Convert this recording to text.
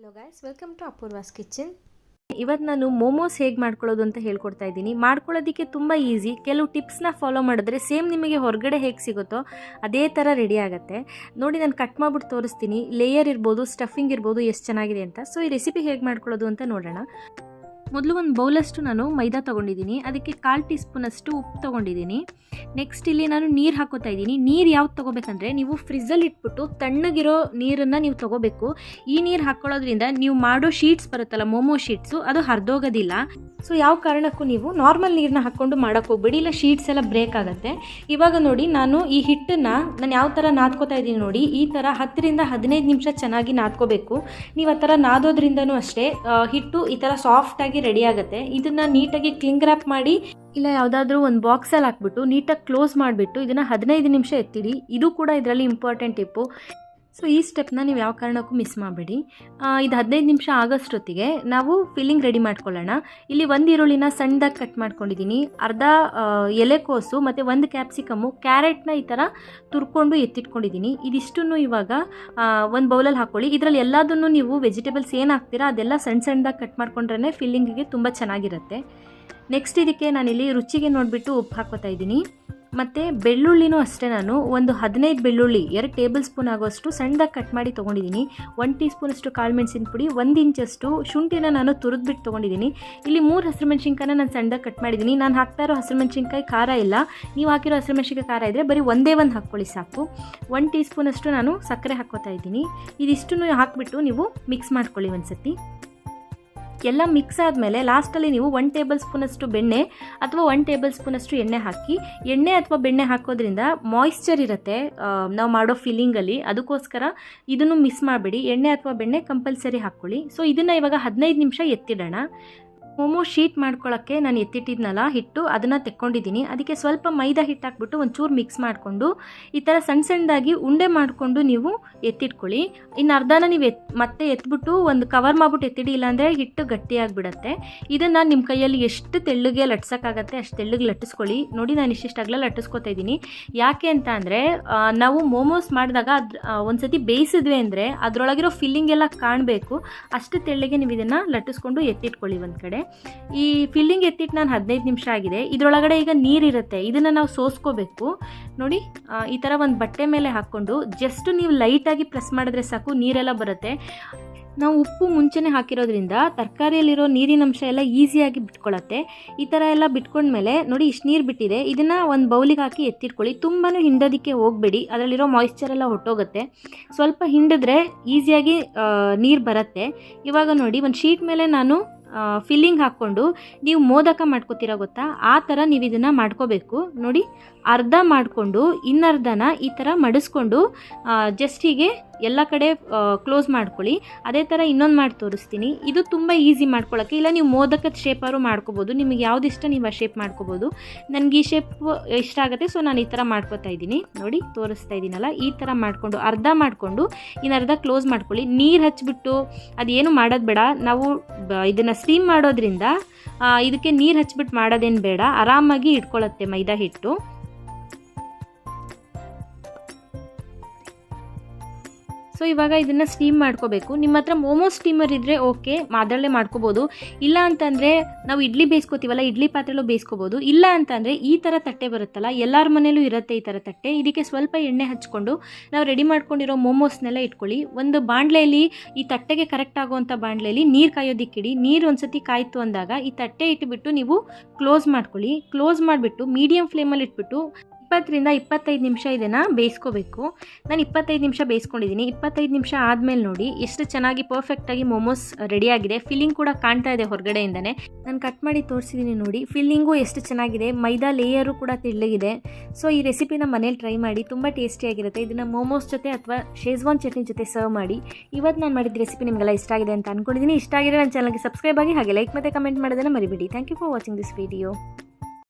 Hello guys, welcome to Apoorva's kitchen. ಇವತ್ತು ನಾನು ಮೋಮೋಸ್ ಹೇಗೆ ಮಾಡ್ಕೊಳ್ಳೋದು ಅಂತ ಹೇಳ್ಕೊಡ್ತಾ ಇದ್ದೀನಿ. ಮಾಡ್ಕೊಳ್ಳೋದಕ್ಕೆ ತುಂಬ ಈಸಿ. ಕೆಲವು ಟಿಪ್ಸ್ನ ಫಾಲೋ ಮಾಡಿದ್ರೆ ಸೇಮ್ ನಿಮಗೆ ಹೊರಗಡೆ ಹೇಗೆ ಸಿಗುತ್ತೋ ಅದೇ ಥರ ರೆಡಿ ಆಗುತ್ತೆ. ನೋಡಿ, ನಾನು ಕಟ್ ಮಾಡಿಬಿಟ್ಟು ತೋರಿಸ್ತೀನಿ. ಲೇಯರ್ ಇರ್ಬೋದು, ಸ್ಟಫಿಂಗ್ ಇರ್ಬೋದು, ಎಷ್ಟು ಚೆನ್ನಾಗಿದೆ ಅಂತ. ಸೊ ಈ ರೆಸಿಪಿ ಹೇಗೆ ಮಾಡ್ಕೊಳ್ಳೋದು ಅಂತ ನೋಡೋಣ. ಮೊದಲು ಒಂದು ಬೌಲಷ್ಟು ನಾನು ಮೈದಾ ತೊಗೊಂಡಿದ್ದೀನಿ. ಅದಕ್ಕೆ 1/4 ಟೀ ಸ್ಪೂನಷ್ಟು ಉಪ್ಪು ತೊಗೊಂಡಿದ್ದೀನಿ. ನೆಕ್ಸ್ಟ್ ಇಲ್ಲಿ ನಾನು ನೀರು ಹಾಕೋತಾ ಇದ್ದೀನಿ. ನೀರು ಯಾವ್ದು ತೊಗೋಬೇಕಂದ್ರೆ, ನೀವು ಫ್ರಿಜ್ಜಲ್ಲಿ ಇಟ್ಬಿಟ್ಟು ತಣ್ಣಗಿರೋ ನೀರನ್ನು ನೀವು ತೊಗೋಬೇಕು. ಈ ನೀರು ಹಾಕ್ಕೊಳ್ಳೋದ್ರಿಂದ ನೀವು ಮಾಡೋ ಶೀಟ್ಸ್ ಬರುತ್ತಲ್ಲ, ಮೋಮೋ ಶೀಟ್ಸು, ಅದು ಹರಿದೋಗೋದಿಲ್ಲ. ಸೊ ಯಾವ ಕಾರಣಕ್ಕೂ ನೀವು ನಾರ್ಮಲ್ ನೀರನ್ನ ಹಾಕ್ಕೊಂಡು ಮಾಡೋಕ್ಕೆ ಹೋಗ್ಬೇಡಿ, ಇಲ್ಲ ಶೀಟ್ಸ್ ಎಲ್ಲ ಬ್ರೇಕ್ ಆಗುತ್ತೆ. ಇವಾಗ ನೋಡಿ, ನಾನು ಈ ಹಿಟ್ಟನ್ನು ಯಾವ ಥರ ನಾದ್ಕೋತಾ ಇದ್ದೀನಿ ನೋಡಿ. ಈ ಥರ 10 ರಿಂದ 15 ನಿಮಿಷ ಚೆನ್ನಾಗಿ ನಾದ್ಕೋಬೇಕು. ನೀವು ಆ ಥರ ನಾದೋದ್ರಿಂದನೂ ಅಷ್ಟೇ ಹಿಟ್ಟು ಈ ಥರ ಸಾಫ್ಟಾಗಿ ರೆಡಿ ಆಗುತ್ತೆ. ಇದನ್ನು ನೀಟಾಗಿ ಕ್ಲಿಂಗ್ ರ್ಯಾಪ್ ಮಾಡಿ, ಇಲ್ಲ ಯಾವುದಾದ್ರೂ ಒಂದು ಬಾಕ್ಸಲ್ಲಿ ಹಾಕ್ಬಿಟ್ಟು ನೀಟಾಗಿ ಕ್ಲೋಸ್ ಮಾಡಿಬಿಟ್ಟು ಇದನ್ನು 15 ನಿಮಿಷ ಎತ್ತಿಡಿ. ಇದು ಕೂಡ ಇದರಲ್ಲಿ ಇಂಪಾರ್ಟೆಂಟ್ ಟಿಪ್ಪು. ಸೊ ಈ ಸ್ಟೆಪ್ನ ನೀವು ಯಾವ ಕಾರಣಕ್ಕೂ ಮಿಸ್ ಮಾಡಬೇಡಿ. ಇದು 15 ನಿಮಿಷ ಆಗೋಷ್ಟೊತ್ತಿಗೆ ನಾವು ಫಿಲ್ಲಿಂಗ್ ರೆಡಿ ಮಾಡ್ಕೊಳ್ಳೋಣ. ಇಲ್ಲಿ 1 ಈರುಳ್ಳಿನ ಸಣ್ಣದಾಗಿ ಕಟ್ ಮಾಡ್ಕೊಂಡಿದ್ದೀನಿ. ಅರ್ಧ ಎಲೆಕೋಸು ಮತ್ತು 1 ಕ್ಯಾಪ್ಸಿಕಮ್ಮು, ಕ್ಯಾರೆಟ್ನ ಈ ಥರ ತುರ್ಕೊಂಡು ಎತ್ತಿಟ್ಕೊಂಡಿದ್ದೀನಿ. ಇದಿಷ್ಟನ್ನು ಇವಾಗ ಒಂದು ಬೌಲಲ್ಲಿ ಹಾಕ್ಕೊಳ್ಳಿ. ಇದರಲ್ಲಿ ಎಲ್ಲದನ್ನು ನೀವು ವೆಜಿಟೇಬಲ್ಸ್ ಏನು ಹಾಕ್ತೀರಾ ಅದೆಲ್ಲ ಸಣ್ಣದಾಗಿ ಕಟ್ ಮಾಡ್ಕೊಂಡ್ರೆ ಫಿಲ್ಲಿಂಗಿಗೆ ತುಂಬ ಚೆನ್ನಾಗಿರುತ್ತೆ. ನೆಕ್ಸ್ಟ್ ಇದಕ್ಕೆ ನಾನಿಲ್ಲಿ ರುಚಿಗೆ ನೋಡಿಬಿಟ್ಟು ಉಪ್ಪು ಹಾಕ್ಕೋತಾ ಇದ್ದೀನಿ. ಮತ್ತು ಬೆಳ್ಳುಳ್ಳಿನೂ ಅಷ್ಟೇ, ನಾನು ಒಂದು 15 ಬೆಳ್ಳುಳ್ಳಿ 2 ಟೇಬಲ್ ಸ್ಪೂನ್ ಆಗೋಷ್ಟು ಸಣ್ಣದಾಗಿ ಕಟ್ ಮಾಡಿ ತೊಗೊಂಡಿದ್ದೀನಿ. 1 ಟೀ ಸ್ಪೂನಷ್ಟು ಕಾಳು ಮೆಣಸಿನ ಪುಡಿ, 1 ಇಂಚಷ್ಟು ಶುಂಠಿನ ನಾನು ತುರಿದ್ಬಿಟ್ಟು ತೊಗೊಂಡಿದ್ದೀನಿ. ಇಲ್ಲಿ 3 ಹಸಿರು ಮೆಣಸಿನ್ಕಾಯಿನ ನಾನು ಸಣ್ಣದಾಗಿ ಕಟ್ ಮಾಡಿದ್ದೀನಿ. ನಾನು ಹಾಕ್ತಾ ಇರೋ ಹಸಿರು ಮೆಣಸಿನ್ಕಾಯಿ ಖಾರ ಇಲ್ಲ. ನೀವು ಹಾಕಿರೋ ಹಸಿರು ಮೆಣಸಿನ್ಕಾಯಿ ಖಾರ ಇದ್ದರೆ ಬರೀ ಒಂದೇ ಹಾಕ್ಕೊಳ್ಳಿ ಸಾಕು. 1 ಟೀ ಸ್ಪೂನಷ್ಟು ನಾನು ಸಕ್ಕರೆ ಹಾಕ್ಕೋತಾ ಇದ್ದೀನಿ. ಇದಿಷ್ಟನ್ನು ಹಾಕಿಬಿಟ್ಟು ನೀವು ಮಿಕ್ಸ್ ಮಾಡ್ಕೊಳ್ಳಿ ಒಂದ್ಸತಿ. ಎಲ್ಲ ಮಿಕ್ಸ್ ಆದಮೇಲೆ ಲಾಸ್ಟಲ್ಲಿ ನೀವು 1 ಟೇಬಲ್ ಸ್ಪೂನಷ್ಟು ಬೆಣ್ಣೆ ಅಥವಾ 1 ಟೇಬಲ್ ಸ್ಪೂನಷ್ಟು ಎಣ್ಣೆ ಹಾಕಿ. ಎಣ್ಣೆ ಅಥವಾ ಬೆಣ್ಣೆ ಹಾಕೋದ್ರಿಂದ ಮಾಯಿಶ್ಚರ್ ಇರುತ್ತೆ ನಾವು ಮಾಡೋ ಫಿಲ್ಲಿಂಗಲ್ಲಿ, ಅದಕ್ಕೋಸ್ಕರ ಇದನ್ನು ಮಿಸ್ ಮಾಡಬೇಡಿ. ಎಣ್ಣೆ ಅಥವಾ ಬೆಣ್ಣೆ ಕಂಪಲ್ಸರಿ ಹಾಕ್ಕೊಳ್ಳಿ. ಸೊ ಇದನ್ನು ಇವಾಗ 15 ನಿಮಿಷ ಎತ್ತಿಡೋಣ. ಮೋಮೋ ಶೀಟ್ ಮಾಡ್ಕೊಳ್ಳೋಕ್ಕೆ ನಾನು ಎತ್ತಿಟ್ಟಿದ್ನಲ್ಲ ಹಿಟ್ಟು, ಅದನ್ನು ತೆಕ್ಕೊಂಡಿದ್ದೀನಿ. ಅದಕ್ಕೆ ಸ್ವಲ್ಪ ಮೈದಾ ಹಿಟ್ಟು ಹಾಕ್ಬಿಟ್ಟು ಒಂಚೂರು ಮಿಕ್ಸ್ ಮಾಡಿಕೊಂಡು ಈ ಥರ ಸಣ್ಣದಾಗಿ ಉಂಡೆ ಮಾಡಿಕೊಂಡು ನೀವು ಎತ್ತಿಟ್ಕೊಳ್ಳಿ. ಇನ್ನು ಅರ್ಧನ ನೀವು ಮತ್ತೆ ಎತ್ಬಿಟ್ಟು ಒಂದು ಕವರ್ ಮಾಡಿಬಿಟ್ಟು ಎತ್ತಿಡಿ, ಇಲ್ಲಾಂದರೆ ಹಿಟ್ಟು ಗಟ್ಟಿಯಾಗಿಬಿಡತ್ತೆ. ಇದನ್ನು ನಿಮ್ಮ ಕೈಯಲ್ಲಿ ಎಷ್ಟು ತೆಳ್ಳಗೆ ಲಟ್ಸೋಕ್ಕಾಗತ್ತೆ ಅಷ್ಟು ತೆಳ್ಳಗೆ ಲಟ್ಟಿಸ್ಕೊಳ್ಳಿ. ನೋಡಿ, ನಾನು ಇಷ್ಟಿಷ್ಟು ಅಗಲ ಲಟ್ಟಿಸ್ಕೊತಾ ಇದ್ದೀನಿ. ಯಾಕೆ ಅಂತ ಅಂದರೆ, ನಾವು ಮೋಮೋಸ್ ಮಾಡಿದಾಗ ಒಂದು ಸತಿ ಬೇಯಿಸಿದ್ವಿ ಅಂದರೆ ಅದರೊಳಗಿರೋ ಫಿಲ್ಲಿಂಗ್ ಎಲ್ಲ ಕಾಣಬೇಕು. ಅಷ್ಟು ತೆಳ್ಳಗೆ ನೀವು ಇದನ್ನು ಲಟ್ಟಿಸ್ಕೊಂಡು ಎತ್ತಿಟ್ಕೊಳ್ಳಿ ಒಂದು ಕಡೆ. ಈ ಫಿಲ್ಲಿಂಗ್ ಎತ್ತಿಟ್ಟು ನಾನು 15 ನಿಮಿಷ ಆಗಿದೆ. ಇದರೊಳಗಡೆ ಈಗ ನೀರಿರುತ್ತೆ, ಇದನ್ನು ನಾವು ಸೋಸ್ಕೋಬೇಕು. ನೋಡಿ, ಈ ಥರ ಒಂದು ಬಟ್ಟೆ ಮೇಲೆ ಹಾಕ್ಕೊಂಡು ಜಸ್ಟ್ ನೀವು ಲೈಟಾಗಿ ಪ್ರೆಸ್ ಮಾಡಿದ್ರೆ ಸಾಕು, ನೀರೆಲ್ಲ ಬರುತ್ತೆ. ನಾವು ಉಪ್ಪು ಮುಂಚೆನೇ ಹಾಕಿರೋದ್ರಿಂದ ತರಕಾರಿಯಲ್ಲಿರೋ ನೀರಿನ ಅಂಶ ಎಲ್ಲ ಈಸಿಯಾಗಿ ಬಿಟ್ಕೊಳ್ಳುತ್ತೆ. ಈ ಥರ ಎಲ್ಲ ಬಿಟ್ಕೊಂಡ್ಮೇಲೆ ನೋಡಿ, ಇಷ್ಟು ನೀರು ಬಿಟ್ಟಿದೆ. ಇದನ್ನು ಒಂದು ಬೌಲಿಗೆ ಹಾಕಿ ಎತ್ತಿಟ್ಕೊಳ್ಳಿ. ತುಂಬಾ ಹಿಂಡೋದಕ್ಕೆ ಹೋಗಬೇಡಿ, ಅದರಲ್ಲಿರೋ ಮಾಯಿಶ್ಚರ್ ಎಲ್ಲ ಹೊಟ್ಟೋಗುತ್ತೆ. ಸ್ವಲ್ಪ ಹಿಂಡಿದ್ರೆ ಈಸಿಯಾಗಿ ನೀರು ಬರುತ್ತೆ. ಇವಾಗ ನೋಡಿ, ಒಂದು ಶೀಟ್ ಮೇಲೆ ನಾನು ಫಿಲ್ಲಿಂಗ್ ಹಾಕ್ಕೊಂಡು, ನೀವು ಮೋದಕ ಮಾಡ್ಕೋತೀರ ಗೊತ್ತಾ, ಆ ಥರ ನೀವು ಇದನ್ನು ಮಾಡ್ಕೋಬೇಕು. ನೋಡಿ, ಅರ್ಧ ಮಾಡಿಕೊಂಡು ಇನ್ನರ್ಧನ ಈ ಥರ ಮಡಿಸ್ಕೊಂಡು ಜಸ್ಟ್ ಹೀಗೆ ಎಲ್ಲ ಕಡೆ ಕ್ಲೋಸ್ ಮಾಡ್ಕೊಳ್ಳಿ. ಅದೇ ಥರ ಇನ್ನೊಂದು ಮಾಡಿ ತೋರಿಸ್ತೀನಿ. ಇದು ತುಂಬ ಈಸಿ ಮಾಡ್ಕೊಳ್ಳೋಕ್ಕೆ. ಇಲ್ಲ ನೀವು ಮೋದಕದ ಶೇಪಾರು ಮಾಡ್ಕೋಬೋದು, ನಿಮಗೆ ಯಾವ್ದು ಇಷ್ಟ ನೀವು ಆ ಶೇಪ್ ಮಾಡ್ಕೋಬೋದು. ನನಗೆ ಈ ಶೇಪ್ ಇಷ್ಟ ಆಗುತ್ತೆ, ಸೊ ನಾನು ಈ ಥರ ಮಾಡ್ಕೋತಾ ಇದ್ದೀನಿ. ನೋಡಿ, ತೋರಿಸ್ತಾ ಇದ್ದೀನಲ್ಲ, ಈ ಥರ ಮಾಡಿಕೊಂಡು ಅರ್ಧ ಮಾಡಿಕೊಂಡು ಇನ್ನರ್ಧ ಕ್ಲೋಸ್ ಮಾಡ್ಕೊಳ್ಳಿ. ನೀರು ಹಚ್ಬಿಟ್ಟು ಅದೇನು ಮಾಡೋದು ಬೇಡ. ನಾವು ಇದನ್ನು ಸ್ಟೀಮ್ ಮಾಡೋದ್ರಿಂದ ಇದಕ್ಕೆ ನೀರು ಹಚ್ಬಿಟ್ಟು ಮಾಡೋದೇನು ಬೇಡ, ಆರಾಮಾಗಿ ಇಟ್ಕೊಳ್ಳುತ್ತೆ ಮೈದಾ ಹಿಟ್ಟು. ಸೊ ಇವಾಗ ಇದನ್ನು ಸ್ಟೀಮ್ ಮಾಡ್ಕೋಬೇಕು. ನಿಮ್ಮ ಹತ್ರ ಮೋಮೋ ಸ್ಟೀಮರ್ ಇದ್ದರೆ ಓಕೆ, ಅದರಲ್ಲೇ ಮಾಡ್ಕೋಬೋದು. ಇಲ್ಲ ಅಂತಂದರೆ ನಾವು ಇಡ್ಲಿ ಬೇಯಿಸ್ಕೋತೀವಲ್ಲ, ಇಡ್ಲಿ ಪಾತ್ರೆಲ್ಲೂ ಬೇಯಿಸ್ಕೋಬೋದು. ಇಲ್ಲ ಅಂತಂದರೆ ಈ ಥರ ತಟ್ಟೆ ಬರುತ್ತಲ್ಲ, ಎಲ್ಲರ ಮನೇಲೂ ಇರುತ್ತೆ ಈ ಥರ ತಟ್ಟೆ. ಇದಕ್ಕೆ ಸ್ವಲ್ಪ ಎಣ್ಣೆ ಹಚ್ಕೊಂಡು ನಾವು ರೆಡಿ ಮಾಡ್ಕೊಂಡಿರೋ ಮೋಮೋಸ್ನೆಲ್ಲ ಇಟ್ಕೊಳ್ಳಿ. ಒಂದು ಬಾಣಲೆಯಲ್ಲಿ, ಈ ತಟ್ಟೆಗೆ ಕರೆಕ್ಟ್ ಆಗುವಂಥ ಬಾಣಲೆಯಲ್ಲಿ ನೀರು ಕಾಯೋದಿಕ್ಕಿಡಿ. ನೀರು ಒಂದು ಸತಿ ಕಾಯ್ತು ಅಂದಾಗ ಈ ತಟ್ಟೆ ಇಟ್ಬಿಟ್ಟು ನೀವು ಕ್ಲೋಸ್ ಮಾಡ್ಕೊಳ್ಳಿ. ಕ್ಲೋಸ್ ಮಾಡಿಬಿಟ್ಟು ಮೀಡಿಯಮ್ ಫ್ಲೇಮಲ್ಲಿ ಇಟ್ಬಿಟ್ಟು 20 ರಿಂದ 25 ನಿಮಿಷ ಇದನ್ನು ಬೇಯಿಸ್ಕೋಬೇಕು. ನಾನು 25 ನಿಮಿಷ ಬೇಯಿಸ್ಕೊಂಡಿದ್ದೀನಿ. 25 ನಿಮಿಷ ಆದಮೇಲೆ ನೋಡಿ ಎಷ್ಟು ಚೆನ್ನಾಗಿ ಪರ್ಫೆಕ್ಟಾಗಿ ಮೋಮೋಸ್ ರೆಡಿಯಾಗಿದೆ. ಫಿಲ್ಲಿಂಗ್ ಕೂಡ ಕಾಣ್ತಾ ಇದೆ ಹೊರಗಡೆಯಿಂದನೇ. ನಾನು ಕಟ್ ಮಾಡಿ ತೋರಿಸಿದ್ದೀನಿ ನೋಡಿ, ಫಿಲ್ಲಿಂಗು ಎಷ್ಟು ಚೆನ್ನಾಗಿದೆ, ಮೈದಾ ಲೇಯರು ಕೂಡ ತೆಳ್ಳಗಿದೆ. ಸೊ ಈ ರೆಸಿಪಿನ ಮನೇಲಿ ಟ್ರೈ ಮಾಡಿ, ತುಂಬ ಟೇಸ್ಟಿಯಾಗಿರುತ್ತೆ. ಇದನ್ನು ಮೋಮೋಸ್ ಜೊತೆ ಅಥವಾ ಶೇಜ್ವಾನ್ ಚಟ್ನಿ ಜೊತೆ ಸರ್ವ್ ಮಾಡಿ. ಇವತ್ತು ನಾನು ಮಾಡಿದ ರೆಸಿಪಿ ನಿಮಗೆಲ್ಲ ಇಷ್ಟ ಆಗಿದೆ ಅಂತ ಅಂದ್ಕೊಂಡಿದ್ದೀನಿ. ಇಷ್ಟ ಆಗಿದೆ ನನ್ನ ಚಾನಲ್ಗೆ ಸಬ್ಸ್ಕ್ರೈಬ್ ಆಗಿ, ಹಾಗೆ ಲೈಕ್ ಮತ್ತು ಕಮೆಂಟ್ ಮಾಡೋದನ್ನು ಮರಿಬೇಡಿ. Thank you for watching this video.